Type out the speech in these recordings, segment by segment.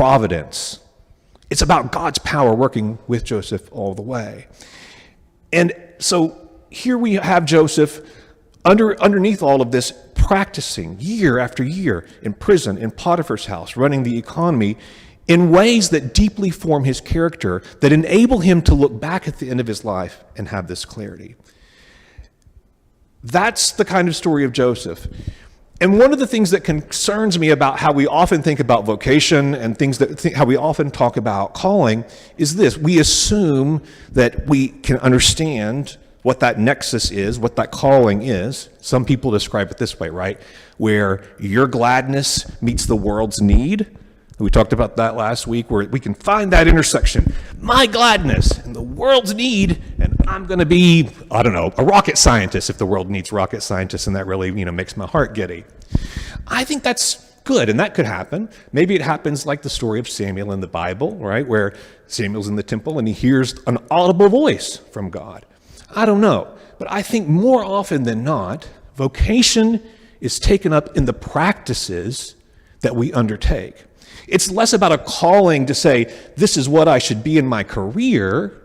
providence. It's about God's power working with Joseph all the way. And so here we have Joseph underneath all of this, practicing year after year in prison, in Potiphar's house, running the economy in ways that deeply form his character, that enable him to look back at the end of his life and have this clarity. That's the kind of story of Joseph. And one of the things that concerns me about how we often think about vocation and how we often talk about calling is this. We assume that we can understand what that nexus is, what that calling is. Some people describe it this way, right? Where your gladness meets the world's need. We talked about that last week, where we can find that intersection. My gladness and the world's need, and I'm going to be, I don't know, a rocket scientist if the world needs rocket scientists, and that really, makes my heart giddy. I think that's good, and that could happen. Maybe it happens like the story of Samuel in the Bible, right, where Samuel's in the temple and he hears an audible voice from God. I don't know, but I think more often than not, vocation is taken up in the practices that we undertake. It's less about a calling to say, this is what I should be in my career,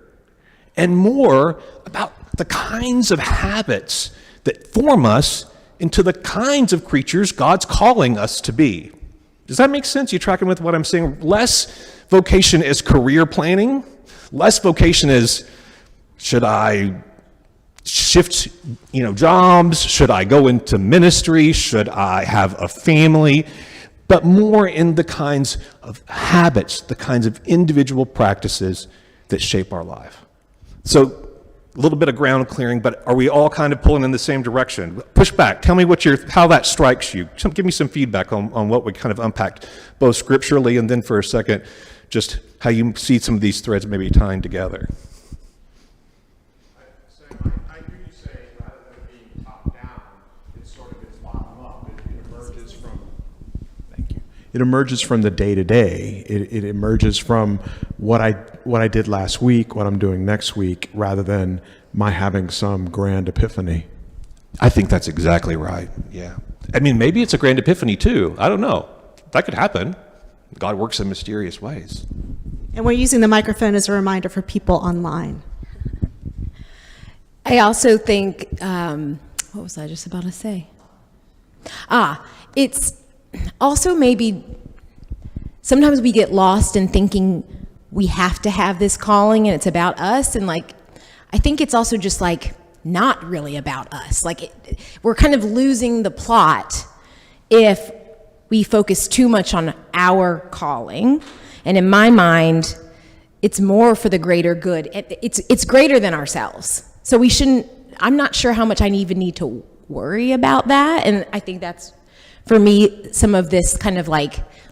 and more about the kinds of habits that form us into the kinds of creatures God's calling us to be. Does that make sense? You tracking with what I'm saying? Less vocation as career planning, less vocation as, should I shift, jobs? Should I go into ministry? Should I have a family? But more in the kinds of habits, the kinds of individual practices that shape our life. So a little bit of ground clearing, but are we all kind of pulling in the same direction? Push back. Tell me how that strikes you. Give me some feedback on what we kind of unpacked, both scripturally and then for a second, just how you see some of these threads maybe tying together. I hear you say, rather than being top down, it's sort of bottom up. It emerges from. Thank you. It emerges from the day to day. It emerges from what I did last week, what I'm doing next week, rather than my having some grand epiphany. I think that's exactly right. Yeah. I mean, maybe it's a grand epiphany too. I don't know. That could happen. God works in mysterious ways. And we're using the microphone as a reminder for people online. I also think, what was I just about to say? It's also maybe sometimes we get lost in thinking we have to have this calling and it's about us. And I think it's also just not really about us. We're kind of losing the plot if we focus too much on our calling. And in my mind, it's more for the greater good. It's greater than ourselves. So we shouldn't, I'm not sure how much I even need to worry about that. And I think that's, for me, some of this kind of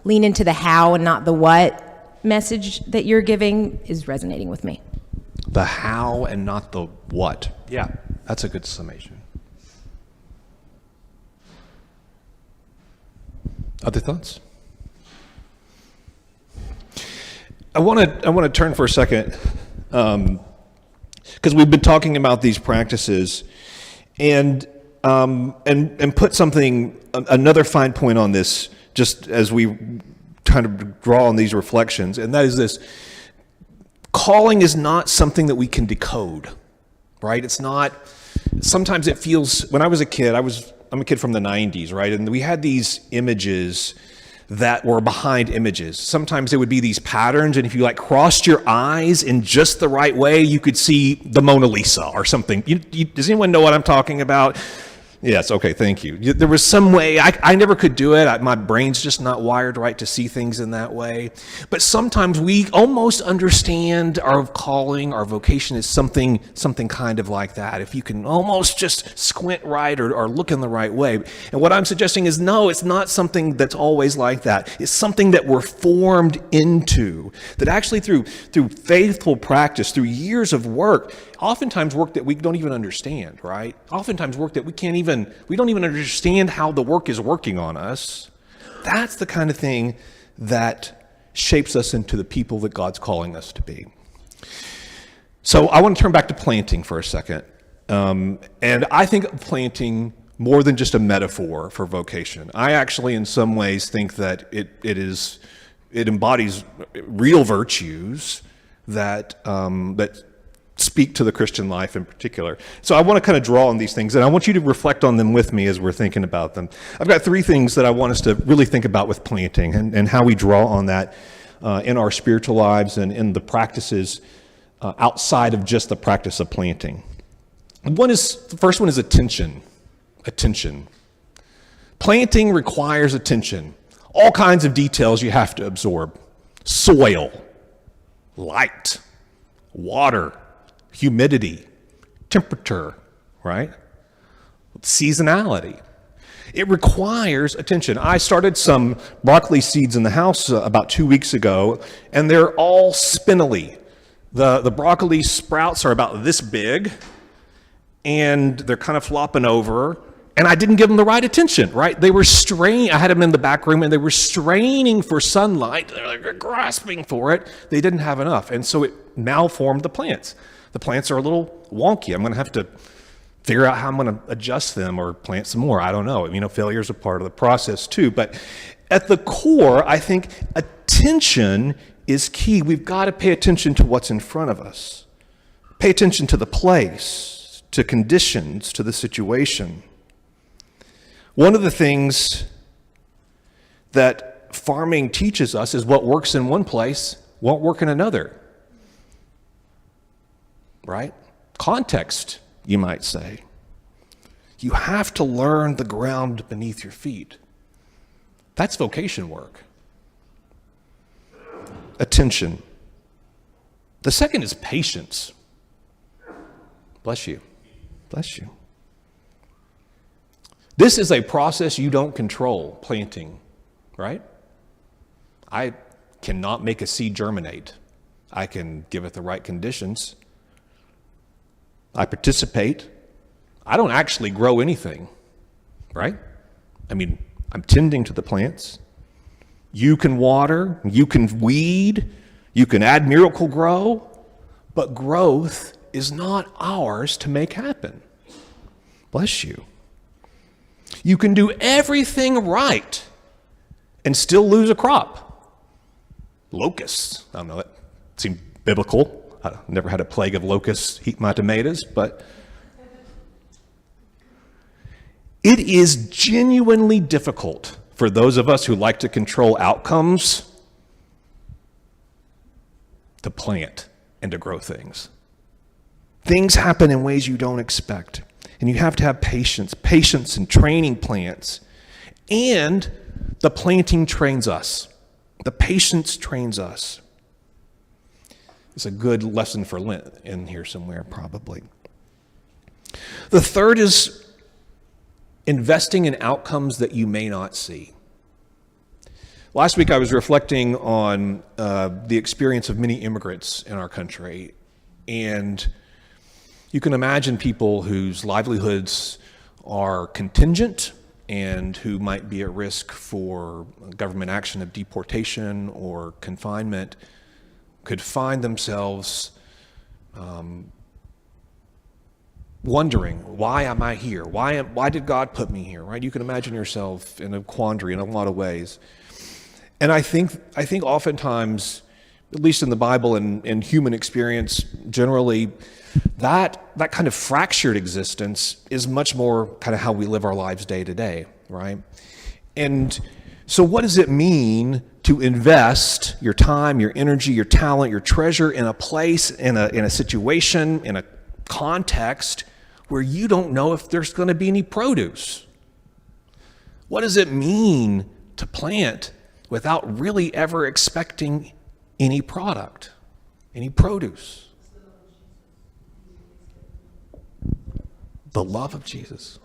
lean into the how and not the what message that you're giving is resonating with me. The how and not the what. Yeah, that's a good summation. Other thoughts? I want to turn for a second, because we've been talking about these practices, and put another fine point on this, just as we kind of draw on these reflections, and that is this: calling is not something that we can decode, right? It's not. Sometimes it feels. When I was a kid, I'm a kid from the 90s, right? And we had these images that were behind images. Sometimes there would be these patterns, and if you crossed your eyes in just the right way, you could see the Mona Lisa or something. Does anyone know what I'm talking about? Yes, okay, thank you. There was some way, I never could do it. My brain's just not wired right to see things in that way. But sometimes we almost understand our calling, our vocation is something kind of like that. If you can almost just squint right or look in the right way. And what I'm suggesting is, no, it's not something that's always like that. It's something that we're formed into, that actually through faithful practice, through years of work, oftentimes work that we don't even understand, right? Oftentimes work that we don't even understand how the work is working on us. That's the kind of thing that shapes us into the people that God's calling us to be. So I want to turn back to planting for a second. And I think of planting more than just a metaphor for vocation. I actually, in some ways, think that it is It embodies real virtues that speak to the Christian life in particular. So I want to kind of draw on these things, and I want you to reflect on them with me as we're thinking about them. I've got 3 things that I want us to really think about with planting and how we draw on that in our spiritual lives and in the practices outside of just the practice of planting. The first one is attention. Attention. Planting requires attention. All kinds of details you have to absorb. Soil, light, water, humidity, temperature, right? Seasonality. It requires attention. I started some broccoli seeds in the house about 2 weeks ago, and they're all spindly. The broccoli sprouts are about this big, and they're kind of flopping over, and I didn't give them the right attention, right? They were straining. I had them in the back room, and they were straining for sunlight. They're like grasping for it. They didn't have enough, and so it malformed the plants. The plants are a little wonky. I'm going to have to figure out how I'm going to adjust them or plant some more. I don't know. Failure is a part of the process too. But at the core, I think attention is key. We've got to pay attention to what's in front of us. Pay attention to the place, to conditions, to the situation. One of the things that farming teaches us is what works in one place won't work in another. Right? Context, you might say. You have to learn the ground beneath your feet. That's vocation work. Attention. The second is patience. Bless you. Bless you. This is a process you don't control, planting, right? I cannot make a seed germinate. I can give it the right conditions. I participate. I don't actually grow anything, right? I'm tending to the plants. You can water, you can weed, you can add Miracle-Gro, but growth is not ours to make happen. Bless you. You can do everything right and still lose a crop. Locusts, I don't know, that seemed biblical. I've never had a plague of locusts eat my tomatoes, but it is genuinely difficult for those of us who like to control outcomes to plant and to grow things. Things happen in ways you don't expect, and you have to have patience in training plants, and the planting trains us. The patience trains us. It's a good lesson for Lent in here somewhere, probably. The third is investing in outcomes that you may not see. Last week I was reflecting on the experience of many immigrants in our country, and you can imagine people whose livelihoods are contingent and who might be at risk for government action of deportation or confinement could find themselves wondering, why am I here? Why did God put me here? Right? You can imagine yourself in a quandary in a lot of ways. And I think oftentimes, at least in the Bible and in human experience generally, that kind of fractured existence is much more kind of how we live our lives day to day, right? And so what does it mean to invest your time, your energy, your talent, your treasure in a place, in a situation, in a context where you don't know if there's going to be any produce? What does it mean to plant without really ever expecting any product, any produce? The love of Jesus.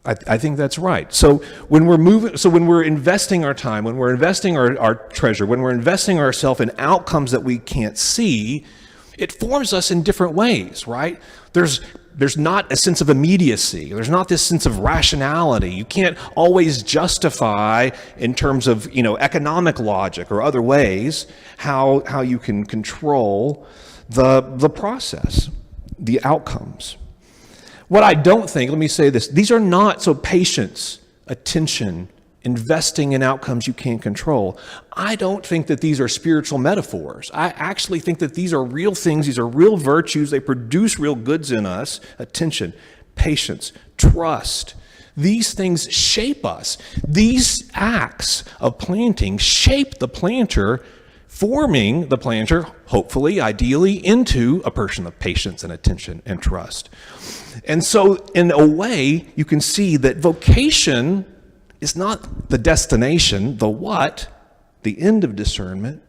I think that's right. So when we're investing our time, when we're investing our treasure, when we're investing ourselves in outcomes that we can't see, it forms us in different ways, right? There's there's not a sense of immediacy. There's not this sense of rationality. You can't always justify in terms of, economic logic or other ways how you can control the process, the outcomes. What I don't think, let me say this, these are not, so patience, attention, investing in outcomes you can't control. I don't think that these are spiritual metaphors. I actually think that these are real things. These are real virtues. They produce real goods in us. Attention, patience, trust. These things shape us. These acts of planting shape the planter, forming the planter, hopefully, ideally, into a person of patience and attention and trust. And so, in a way, you can see that vocation is not the destination, the what, the end of discernment.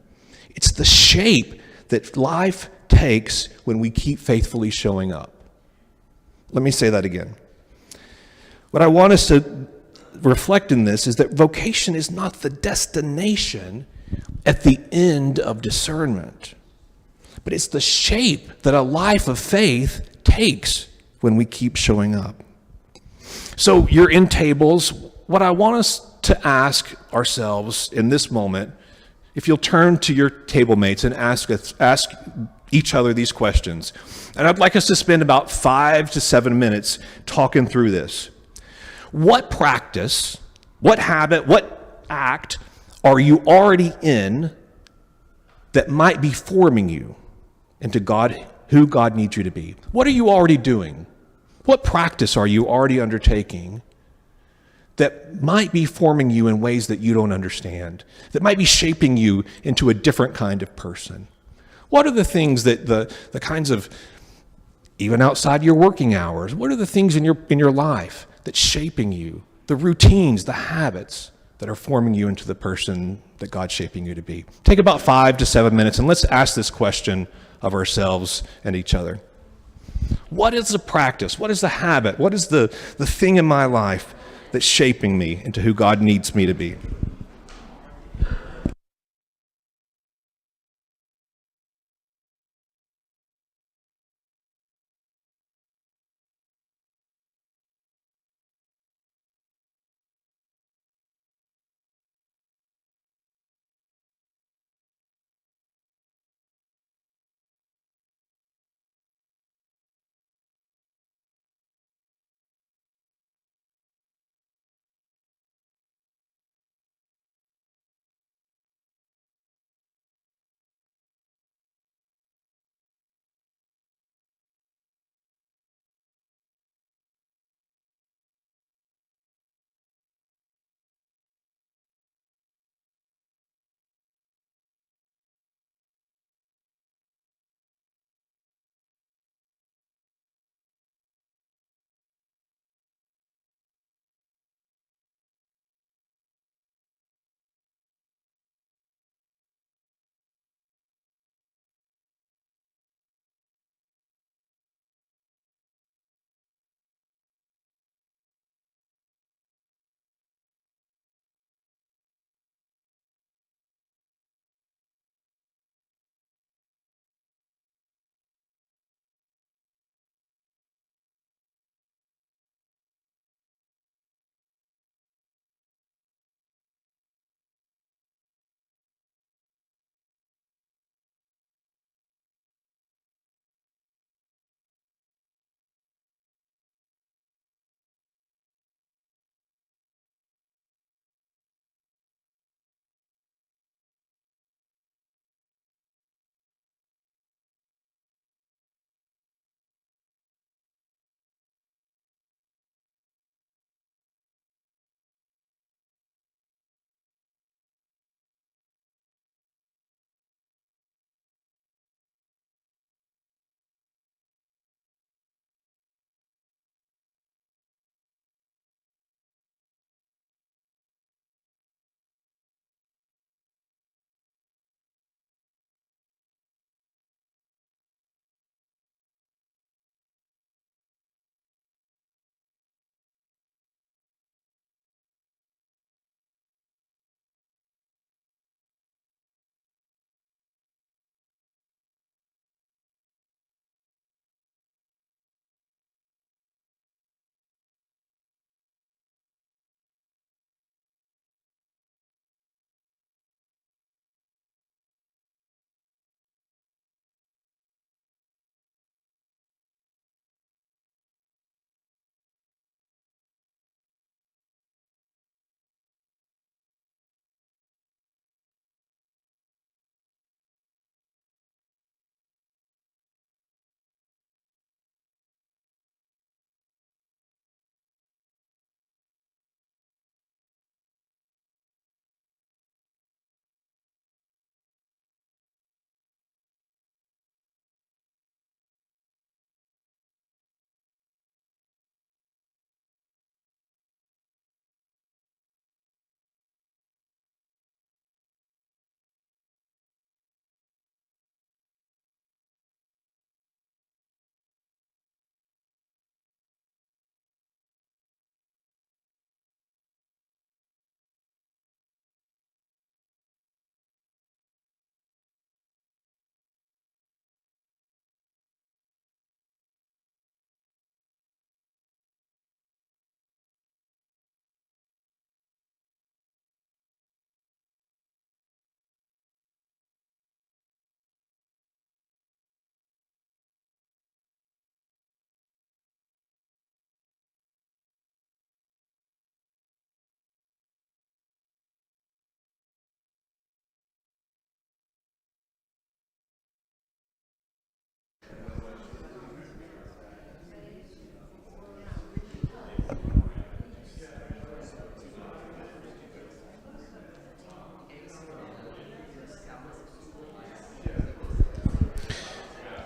It's the shape that life takes when we keep faithfully showing up. Let me say that again. What I want us to reflect in this is that vocation is not the destination at the end of discernment, but it's the shape that a life of faith takes when we keep showing up. So you're in tables. What I want us to ask ourselves in this moment, if you'll turn to your table mates and ask each other these questions. And I'd like us to spend about 5 to 7 minutes talking through this. What practice, what habit, what act are you already in that might be forming you into God, who God needs you to be? What are you already doing? What practice are you already undertaking that might be forming you in ways that you don't understand, that might be shaping you into a different kind of person? What are the things that the kinds of, even outside your working hours, what are the things in your life that's shaping you, the routines, the habits that are forming you into the person that God's shaping you to be? Take about 5 to 7 minutes and let's ask this question of ourselves and each other. What is the practice? What is the habit? What is the thing in my life that's shaping me into who God needs me to be?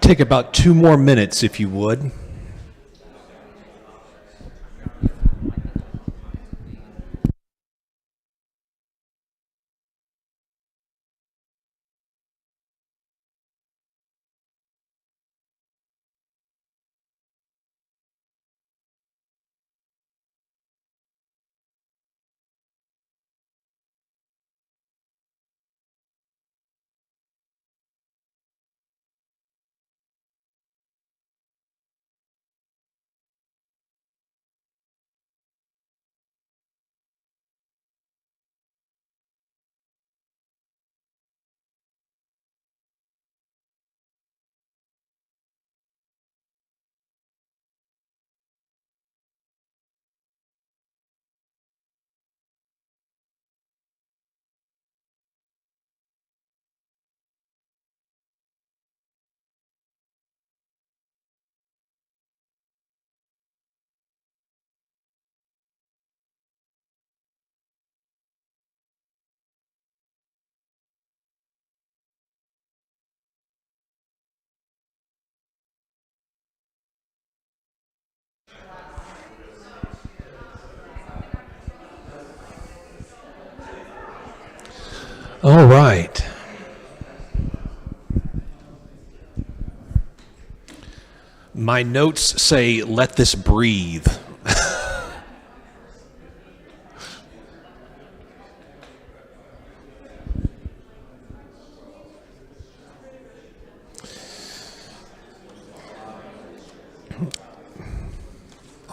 take about 2 more minutes, if you would. All right. My notes say, let this breathe.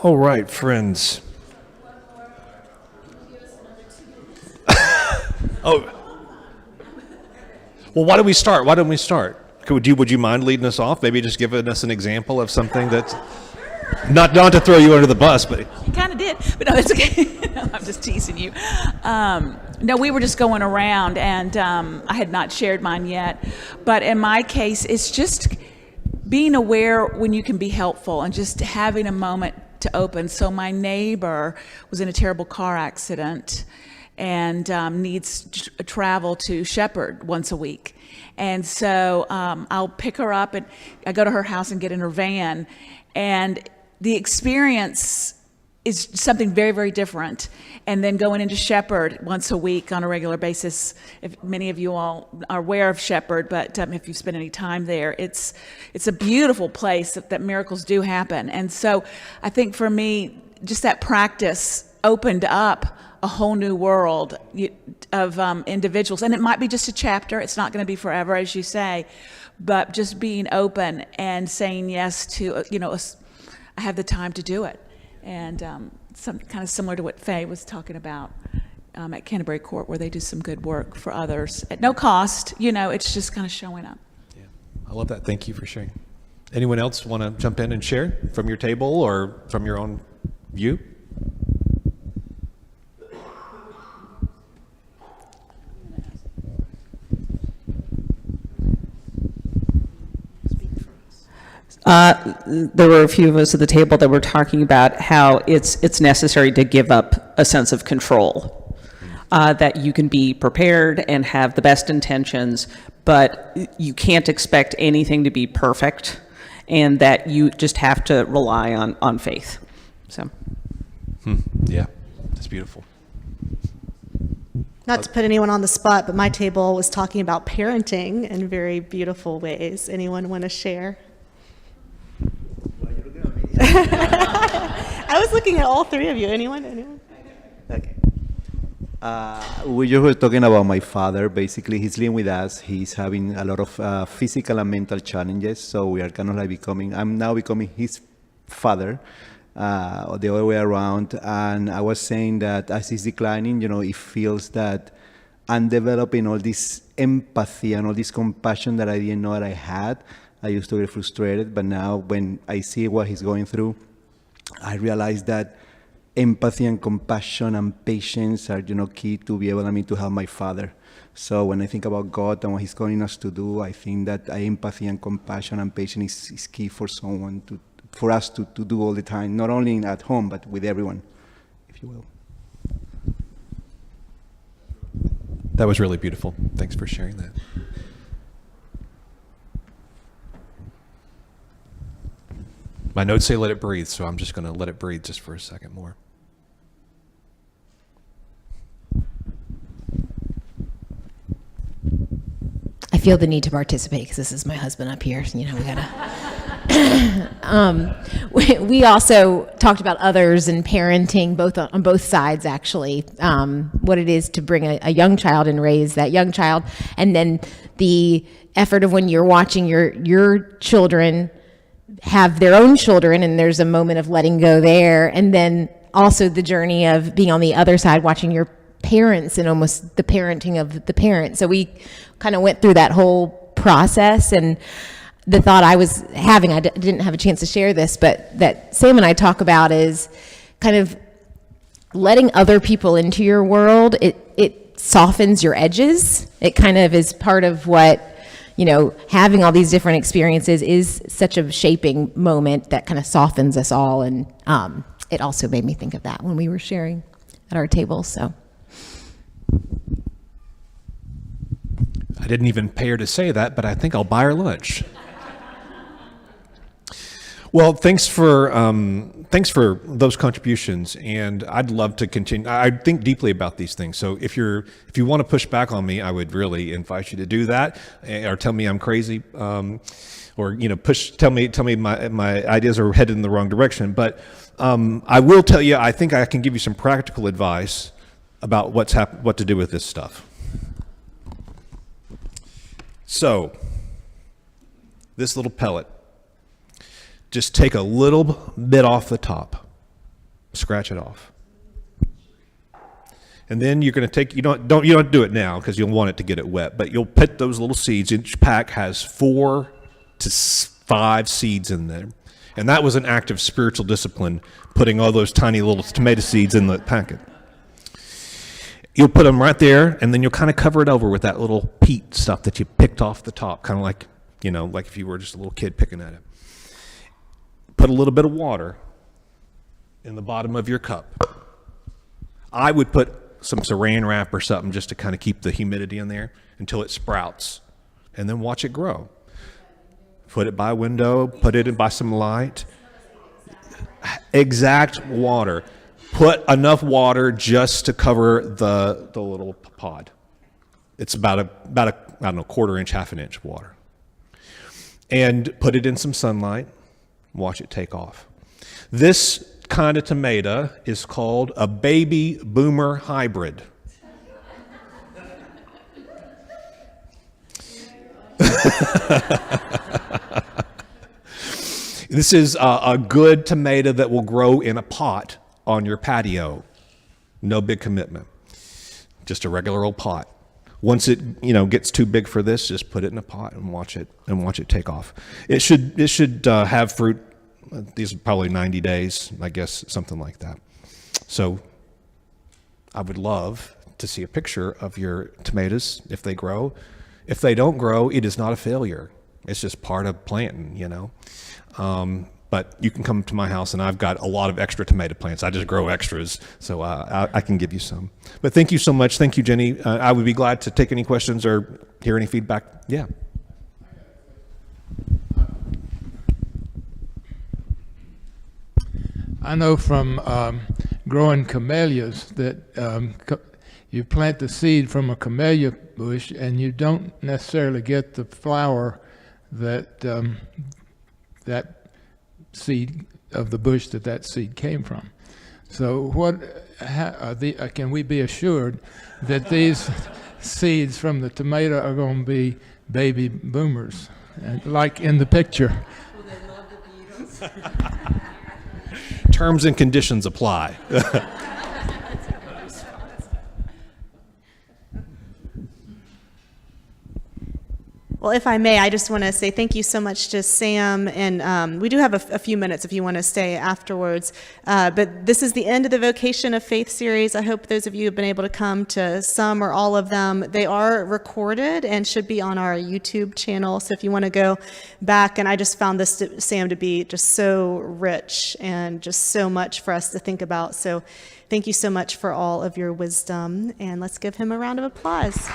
All right, friends. Oh. Well, why don't we start? Why don't we start? Would you mind leading us off? Maybe just giving us an example of something that's not to throw you under the bus, but You kind of did, but no, it's okay. No, I'm just teasing you. No, we were just going around, and I had not shared mine yet. But in my case, it's just being aware when you can be helpful and just having a moment to open. So my neighbor was in a terrible car accident and needs to travel to Shepherd once a week. And so I'll pick her up, and I go to her house and get in her van. And the experience is something very, very different. And then going into Shepherd once a week on a regular basis, if many of you all are aware of Shepherd, but if you've spent any time there, it's a beautiful place that miracles do happen. And so I think for me, just that practice opened up a whole new world of individuals. And it might be just a chapter. It's not going to be forever, as you say, but just being open and saying yes to, I have the time to do it. And some kind of similar to what Faye was talking about at Canterbury Court, where they do some good work for others at no cost. It's just kind of showing up. yeah, I love that. Thank you for sharing. Anyone else want to jump in and share from your table or from your own view? There were a few of us at the table that were talking about how it's necessary to give up a sense of control, that you can be prepared and have the best intentions, but you can't expect anything to be perfect, and that you just have to rely on faith. So, Yeah, that's beautiful. Not to put anyone on the spot, but my table was talking about parenting in very beautiful ways. Anyone want to share? I was looking at all three of you. Anyone? Okay. We just were talking about my father. Basically, he's living with us. He's having a lot of physical and mental challenges. So we are kind of like I'm now becoming his father, or the other way around. And I was saying that as he's declining, it feels that I'm developing all this empathy and all this compassion that I didn't know that I had. I used to get frustrated, but now when I see what he's going through, I realize that empathy and compassion and patience are, key to be able to help my father. So when I think about God and what He's calling us to do, I think that empathy and compassion and patience is key for for us to do all the time, not only at home but with everyone, if you will. That was really beautiful. Thanks for sharing that. My notes say let it breathe, so I'm just going to let it breathe just for a second more. I feel the need to participate because this is my husband up here. So, we gotta. We also talked about others and parenting, both on both sides, actually. What it is to bring a young child and raise that young child, and then the effort of when you're watching your children have their own children, and there's a moment of letting go there, and then also the journey of being on the other side, watching your parents and almost the parenting of the parents. So we kind of went through that whole process, and the thought I was having, I didn't have a chance to share this, but that Sam and I talk about is kind of letting other people into your world. It softens your edges. It kind of is part of what, having all these different experiences is such a shaping moment that kind of softens us all. And it also made me think of that when we were sharing at our table, so. I didn't even pay her to say that, but I think I'll buy her lunch. Well, thanks for those contributions, and I'd love to continue. I think deeply about these things. So if you want to push back on me, I would really invite you to do that, or tell me I'm crazy, or tell me my ideas are headed in the wrong direction. But I will tell you, I think I can give you some practical advice about what to do with this stuff. So, this little pellet, just take a little bit off the top, scratch it off. And then you're going to take, you don't do it now because you'll want it to get it wet, but you'll put those little seeds. Each pack has 4 to 5 seeds in there. And that was an act of spiritual discipline, putting all those tiny little tomato seeds in the packet. You'll put them right there, and then you'll kind of cover it over with that little peat stuff that you picked off the top, kind of like, like if you were just a little kid picking at it. Put a little bit of water in the bottom of your cup. I would put some saran wrap or something just to kind of keep the humidity in there until it sprouts, and then watch it grow. Put it by a window, put it in by some light. Exact water. Put enough water just to cover the little pod. It's about a I don't know, quarter-inch, half an inch of water. And put it in some sunlight. Watch it take off. This kind of tomato is called a baby boomer hybrid. This is a good tomato that will grow in a pot on your patio. No big commitment. Just a regular old pot. Once it gets too big for this, just put it in a pot and watch it take off. It should have fruit. These are probably 90 days, I guess, something like that. So I would love to see a picture of your tomatoes if they grow. If they don't grow, it is not a failure. It's just part of planting, But you can come to my house, and I've got a lot of extra tomato plants. I just grow extras, so I can give you some. But thank you so much. Thank you, Jenny. I would be glad to take any questions or hear any feedback. Yeah. I know from growing camellias that you plant the seed from a camellia bush, and you don't necessarily get the flower that that seed of the bush that seed came from. So can we be assured that these seeds from the tomato are going to be baby boomers, like in the picture? Terms and conditions apply. Well, if I may, I just want to say thank you so much to Sam, and we do have a few minutes if you want to stay afterwards. But this is the end of the Vocation of Faith series. I hope those of you have been able to come to some or all of them. They are recorded and should be on our YouTube channel. So if you want to go back, and I just found this, Sam, to be just so rich and just so much for us to think about. So thank you so much for all of your wisdom, and let's give him a round of applause.